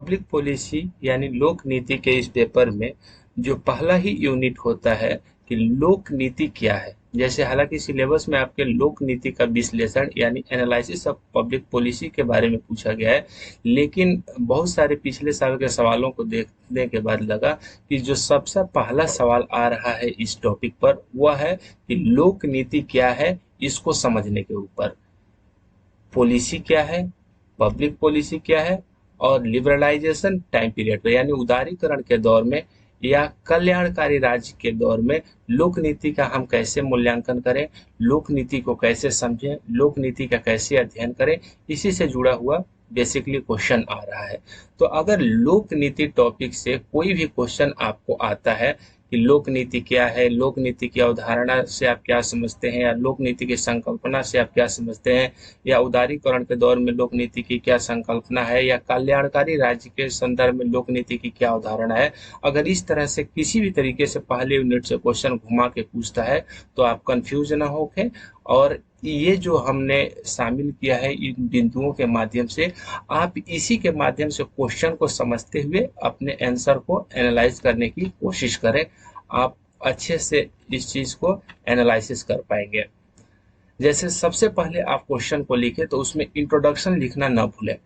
Public policy यानी लोक नीति के इस पेपर में जो पहला ही यूनिट होता है कि लोक नीति क्या है। जैसे हालांकि सिलेबस में आपके लोक नीति का विश्लेषण यानी एनालिसिस ऑफ पब्लिक पॉलिसी के बारे में पूछा गया है, लेकिन बहुत सारे पिछले साल के सवालों को देखने के बाद लगा कि जो सबसे पहला सवाल आ रहा है इस टॉपिक पर वह है कि लोक नीति क्या है, इसको समझने के ऊपर। पॉलिसी क्या है, पब्लिक पॉलिसी क्या है, और लिबरलाइजेशन टाइम पीरियड पे यानी उदारीकरण के दौर में या कल्याणकारी राज्य के दौर में लोक नीति का हम कैसे मूल्यांकन करें, लोक नीति को कैसे समझें, लोक नीति का कैसे अध्ययन करें, इसी से जुड़ा हुआ बेसिकली क्वेश्चन आ रहा है। तो अगर लोक नीति टॉपिक से कोई भी क्वेश्चन आपको आता है कि लोक नीति क्या है, लोक नीति की अवधारणा से आप क्या समझते हैं, या लोक नीति की संकल्पना से आप क्या समझते हैं, या उदारीकरण के दौर में लोक नीति की क्या संकल्पना है, या कल्याणकारी राज्य के संदर्भ में लोक नीति की क्या अवधारणा है, अगर इस तरह से किसी भी तरीके से पहले यूनिट से क्वेश्चन घुमा के पूछता है तो आप कंफ्यूज ना होके, और ये जो हमने शामिल किया है इन बिंदुओं के माध्यम से, आप इसी के माध्यम से क्वेश्चन को समझते हुए अपने आंसर को एनालाइज करने की कोशिश करें। आप अच्छे से इस चीज को एनालिसिस कर पाएंगे। जैसे सबसे पहले आप क्वेश्चन को लिखें तो उसमें इंट्रोडक्शन लिखना ना भूलें।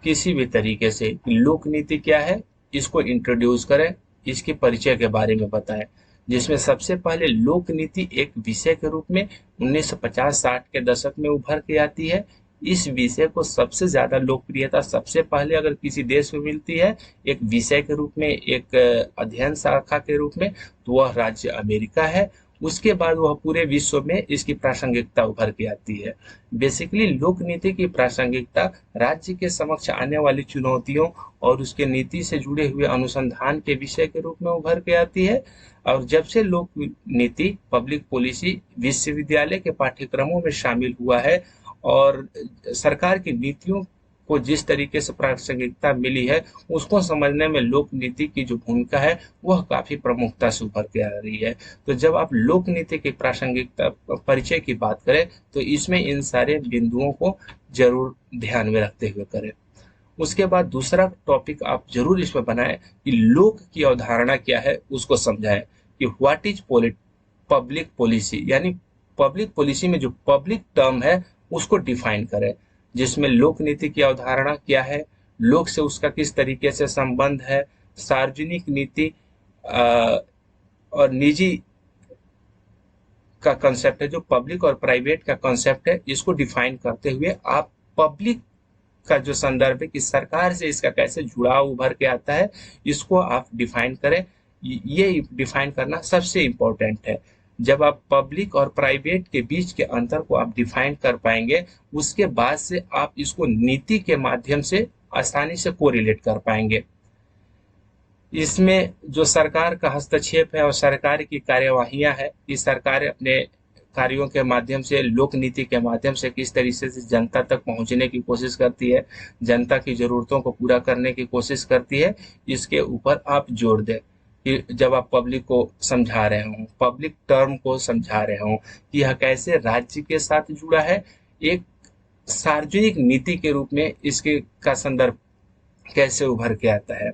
किसी भी तरीके से लोक नीति क्या है, इसको इंट्रोड्यूस करें, इसके परिचय के बारे में बताएं, जिसमें सबसे पहले लोक नीति एक विषय के रूप में 1950-60 के दशक में उभर के आती है। इस विषय को सबसे ज्यादा लोकप्रियता सबसे पहले अगर किसी देश में मिलती है एक विषय के रूप में, एक अध्ययन शाखा के रूप में, तो वह राज्य अमेरिका है। उसके बाद वह पूरे विश्व में इसकी प्रासंगिकता उभर के आती है। बेसिकली लोक नीति की प्रासंगिकता राज्य के समक्ष आने वाली चुनौतियों और उसके नीति से जुड़े हुए अनुसंधान के विषय के रूप में उभर के आती है। और जब से लोक नीति पब्लिक पॉलिसी विश्वविद्यालय के पाठ्यक्रमों में शामिल हुआ है और सरकार की नीतियों को जिस तरीके से प्रासंगिकता मिली है, उसको समझने में लोक नीति की जो भूमिका है वह काफी प्रमुखता से उभर के आ रही है। तो जब आप लोक नीति की प्रासंगिकता परिचय की बात करें तो इसमें इन सारे बिंदुओं को जरूर ध्यान में रखते हुए करें। उसके बाद दूसरा टॉपिक आप जरूर इसमें बनाएं कि लोक की अवधारणा क्या है, उसको समझाएं कि व्हाट इज पब्लिक पॉलिसी, यानी पब्लिक पॉलिसी में जो पब्लिक टर्म है उसको डिफाइन करें, जिसमें लोक नीति की अवधारणा क्या है, लोक से उसका किस तरीके से संबंध है, सार्वजनिक नीति और निजी का कंसेप्ट है, जो पब्लिक और प्राइवेट का कंसेप्ट है, इसको डिफाइन करते हुए आप पब्लिक का जो संदर्भ है कि सरकार से इसका कैसे जुड़ाव उभर के आता है, इसको आप डिफाइन करें। ये डिफाइन करना सबसे इम्पोर्टेंट है। जब आप पब्लिक और प्राइवेट के बीच के अंतर को आप डिफाइन कर पाएंगे, उसके बाद से आप इसको नीति के माध्यम से आसानी से कोरिलेट कर पाएंगे। इसमें जो सरकार का हस्तक्षेप है और सरकार की कार्यवाहियां है कि सरकार अपने कार्यों के माध्यम से, लोक नीति के माध्यम से किस तरीके से जनता तक पहुंचने की कोशिश करती है, जनता की जरूरतों को पूरा करने की कोशिश करती है, इसके ऊपर आप जोर दें। कि जब आप पब्लिक को समझा रहे हों, पब्लिक टर्म को समझा रहे हों कि यह कैसे राज्य के साथ जुड़ा है, एक सार्वजनिक नीति के रूप में इसके का संदर्भ कैसे उभर के आता है।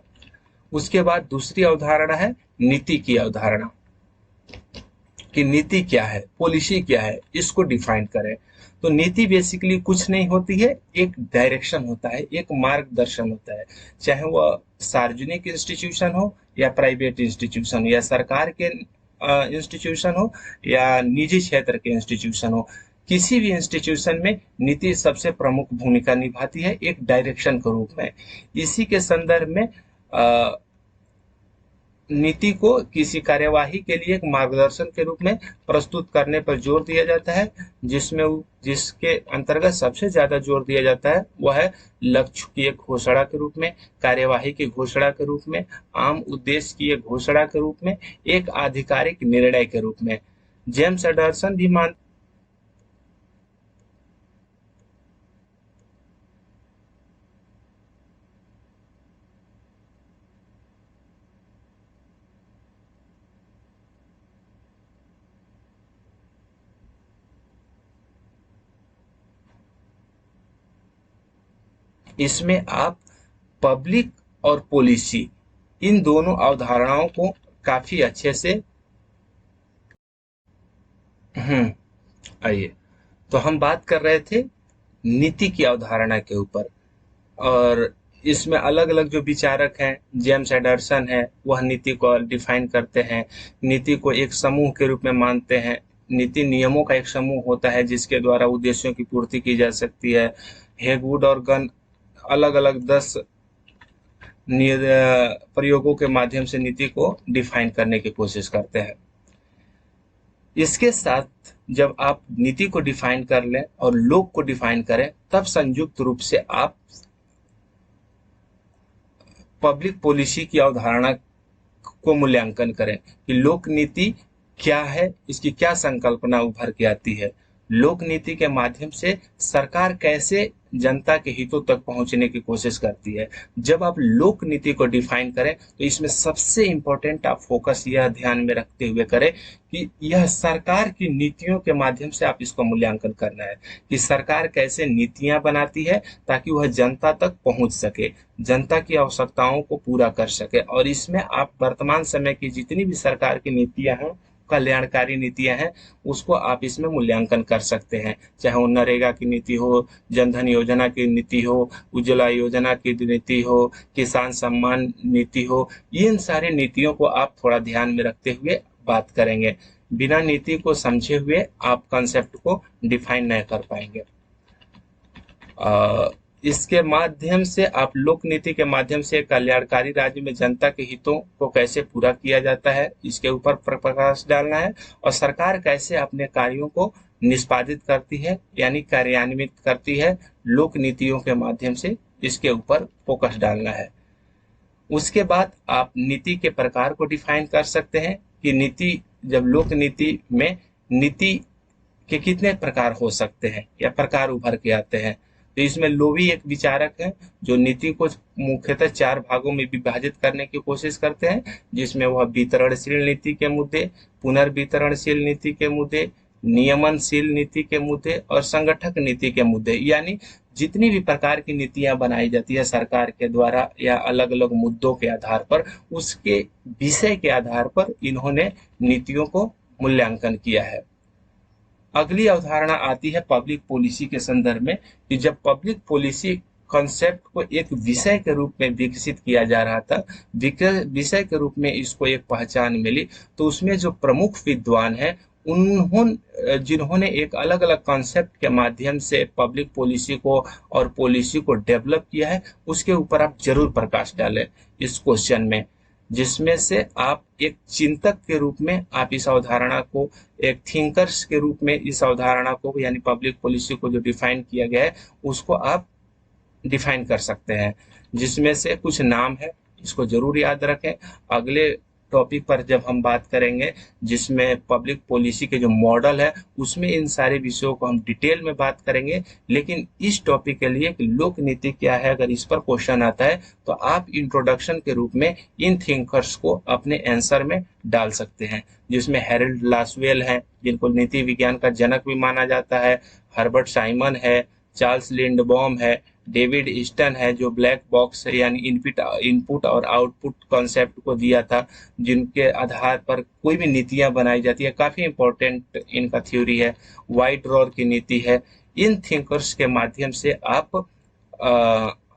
उसके बाद दूसरी अवधारणा है नीति की अवधारणा, कि नीति क्या है, पॉलिसी क्या है, इसको डिफाइन करें। तो नीति बेसिकली कुछ नहीं होती है, एक डायरेक्शन होता है, एक मार्गदर्शन होता है, चाहे वह सार्वजनिक इंस्टीट्यूशन हो या प्राइवेट इंस्टीट्यूशन, या सरकार के इंस्टीट्यूशन हो या निजी क्षेत्र के इंस्टीट्यूशन हो। किसी भी इंस्टीट्यूशन में नीति सबसे प्रमुख भूमिका निभाती है एक डायरेक्शन के रूप में। इसी के संदर्भ में नीति को किसी कार्यवाही के लिए एक मार्गदर्शन के रूप में प्रस्तुत करने पर जोर दिया जाता है, जिसमें जिसके अंतर्गत सबसे ज्यादा जोर दिया जाता है वह है लक्ष्य की एक घोषणा के रूप में, कार्यवाही की घोषणा के रूप में, आम उद्देश्य की एक घोषणा के रूप में, एक आधिकारिक निर्णय के रूप में। जेम्स एंडरसन भी मान इसमें आप पब्लिक और पॉलिसी, इन दोनों अवधारणाओं को काफी अच्छे से आइए, तो हम बात कर रहे थे नीति की अवधारणा के ऊपर। और इसमें अलग अलग जो विचारक हैं, जेम्स एडर्सन है, वह नीति को डिफाइन करते हैं। नीति को एक समूह के रूप में मानते हैं। नीति नियमों का एक समूह होता है जिसके द्वारा उद्देश्यों की पूर्ति की जा सकती है। हेगवुड और गन अलग अलग 10 प्रयोगों के माध्यम से नीति को डिफाइन करने की कोशिश करते हैं। इसके साथ जब आप नीति को डिफाइन कर लें और लोग को डिफाइन करें, तब संयुक्त रूप से आप पब्लिक पॉलिसी की अवधारणा को मूल्यांकन करें कि लोक नीति क्या है, इसकी क्या संकल्पना उभर के आती है। लोक नीति के माध्यम से सरकार कैसे जनता के हितों तक पहुंचने की कोशिश करती है। जब आप लोक नीति को डिफाइन करें तो इसमें सबसे इंपॉर्टेंट आप फोकस यह ध्यान में रखते हुए करें कि यह सरकार की नीतियों के माध्यम से आप इसको मूल्यांकन करना है कि सरकार कैसे नीतियां बनाती है ताकि वह जनता तक पहुंच सके, जनता की आवश्यकताओं को पूरा कर सके। और इसमें आप वर्तमान समय की जितनी भी सरकार की नीतियां हैं, कल्याणकारी नीतियां हैं, उसको आप इसमें मूल्यांकन कर सकते हैं। चाहे वो नरेगा की नीति हो, जनधन योजना की नीति हो, उज्ज्वला योजना की नीति हो, किसान सम्मान नीति हो, इन सारे नीतियों को आप थोड़ा ध्यान में रखते हुए बात करेंगे। बिना नीति को समझे हुए आप कंसेप्ट को डिफाइन नहीं कर पाएंगे। इसके माध्यम से आप लोक नीति के माध्यम से कल्याणकारी राज्य में जनता के हितों को कैसे पूरा किया जाता है, इसके ऊपर प्रकाश डालना है। और सरकार कैसे अपने कार्यों को निष्पादित करती है यानी कार्यान्वित करती है, लोक नीतियों के माध्यम से इसके ऊपर फोकस डालना है। उसके बाद आप नीति के प्रकार को डिफाइन कर सकते हैं कि नीति, जब लोक नीति में नीति के कितने प्रकार हो सकते हैं या प्रकार उभर के आते हैं। तो इसमें लोवी एक विचारक है जो नीति को मुख्यतः 4 भागों में विभाजित करने की कोशिश करते हैं, जिसमें वह वितरणशील नीति के मुद्दे, पुनर्वितरणशील नीति के मुद्दे, नियमनशील नीति के मुद्दे और संगठक नीति के मुद्दे, यानी जितनी भी प्रकार की नीतियां बनाई जाती है सरकार के द्वारा या अलग अलग मुद्दों के आधार पर, उसके विषय के आधार पर इन्होंने नीतियों को मूल्यांकन किया है। अगली अवधारणा आती है पब्लिक पॉलिसी के संदर्भ में कि जब पब्लिक पॉलिसी कॉन्सेप्ट को एक विषय के रूप में विकसित किया जा रहा था, विषय के रूप में इसको एक पहचान मिली, तो उसमें जो प्रमुख विद्वान हैं जिन्होंने एक अलग अलग कॉन्सेप्ट के माध्यम से पब्लिक पॉलिसी को और पॉलिसी को डेवलप किया है, उसके ऊपर आप जरूर प्रकाश डालें इस क्वेश्चन में, जिसमें से आप एक चिंतक के रूप में आप इस अवधारणा को, एक थिंकर्स के रूप में इस अवधारणा को यानी पब्लिक पॉलिसी को जो डिफाइन किया गया है उसको आप डिफाइन कर सकते हैं। जिसमें से कुछ नाम है, इसको जरूर याद रखें। अगले टॉपिक पर जब हम बात करेंगे जिसमें पब्लिक पॉलिसी के जो मॉडल है, उसमें इन सारे विषयों को हम डिटेल में बात करेंगे। लेकिन इस टॉपिक के लिए कि लोक नीति क्या है, अगर इस पर क्वेश्चन आता है तो आप इंट्रोडक्शन के रूप में इन थिंकर्स को अपने आंसर में डाल सकते हैं, जिसमें हैरोल्ड लासवेल है जिनको नीति विज्ञान का जनक भी माना जाता है, हर्बर्ट साइमन है, चार्ल्स लिंडबॉम है, डेविड ईस्टन है जो ब्लैक बॉक्स यानी इनपुट और आउटपुट कॉन्सेप्ट को दिया था, जिनके आधार पर कोई भी नीतियां बनाई जाती है। काफी इंपॉर्टेंट इनका थ्योरी है। व्हाइट ड्रॉर की नीति है। इन थिंकर्स के माध्यम से आप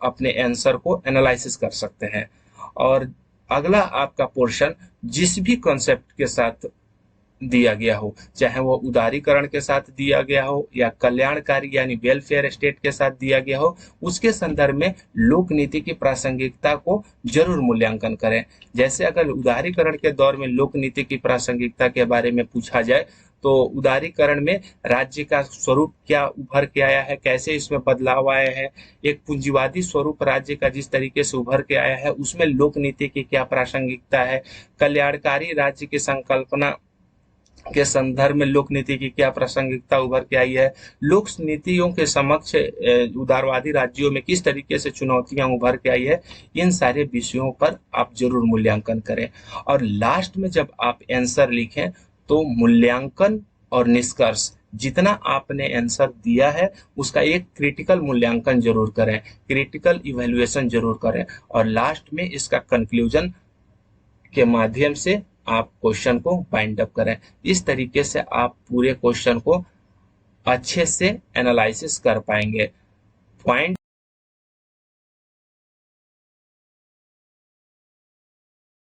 अपने आंसर को एनालिसिस कर सकते हैं। और अगला आपका पोर्शन जिस भी कॉन्सेप्ट के साथ दिया गया हो, चाहे वो उदारीकरण के साथ दिया गया हो या कल्याणकारी यानी वेलफेयर स्टेट के साथ दिया गया हो, उसके संदर्भ में लोक नीति की प्रासंगिकता को जरूर मूल्यांकन करें। जैसे अगर उदारीकरण के दौर में लोक नीति की प्रासंगिकता के बारे में पूछा जाए तो उदारीकरण में राज्य का स्वरूप क्या उभर के आया है, कैसे इसमें बदलाव आए हैं, एक पूंजीवादी स्वरूप राज्य का जिस तरीके से उभर के आया है उसमें लोक नीति की क्या प्रासंगिकता है, कल्याणकारी राज्य की संकल्पना के संदर्भ में लोक नीति की क्या प्रासंगिकता उभर के आई है, लोक नीतियों के समक्ष उदारवादी राज्यों में किस तरीके से चुनौतियां उभर के आई है, इन सारे विषयों पर आप जरूर मूल्यांकन करें। और लास्ट में जब आप आंसर लिखें तो मूल्यांकन और निष्कर्ष जितना आपने आंसर दिया है उसका एक क्रिटिकल मूल्यांकन जरूर करें, क्रिटिकल इवैल्यूएशन जरूर करें, और लास्ट में इसका कंक्लूजन के माध्यम से आप क्वेश्चन को बाइंड अप करें। इस तरीके से आप पूरे क्वेश्चन को अच्छे से एनालिसिस कर पाएंगे। पॉइंट